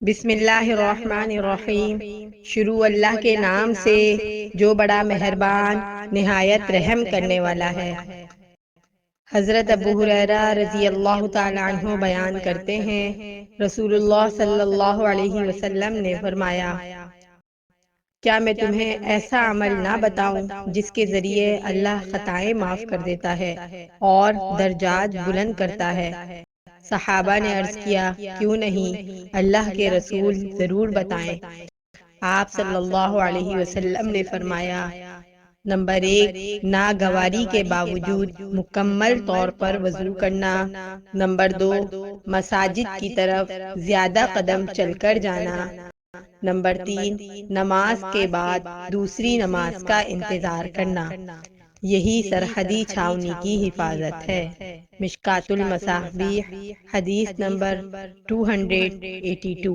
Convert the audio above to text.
بسم اللہ الرحمن الرحیم۔ شروع اللہ کے نام سے جو بڑا مہربان نہایت رحم کرنے والا ہے۔ حضرت ابو ہریرہ رضی اللہ تعالی عنہ بیان کرتے ہیں، رسول اللہ صلی اللہ علیہ وسلم نے فرمایا، کیا میں تمہیں ایسا عمل نہ بتاؤں جس کے ذریعے اللہ خطائیں معاف کر دیتا ہے اور درجات بلند کرتا ہے؟ صحابہ نے عرض کیا، کیوں نہیں اللہ کے رسول، ضرور بتائیں۔ آپ صلی اللہ علیہ وسلم نے فرمایا، نمبر 1، ناگواری کے باوجود مکمل طور پر وضو کرنا۔ نمبر 2، مساجد کی طرف زیادہ قدم چل کر جانا۔ نمبر 3، نماز کے بعد دوسری نماز کا انتظار کرنا۔ یہی سرحدی چھاونی کی حفاظت ہے۔ مشکوٰۃ المصابیح، حدیث نمبر 282۔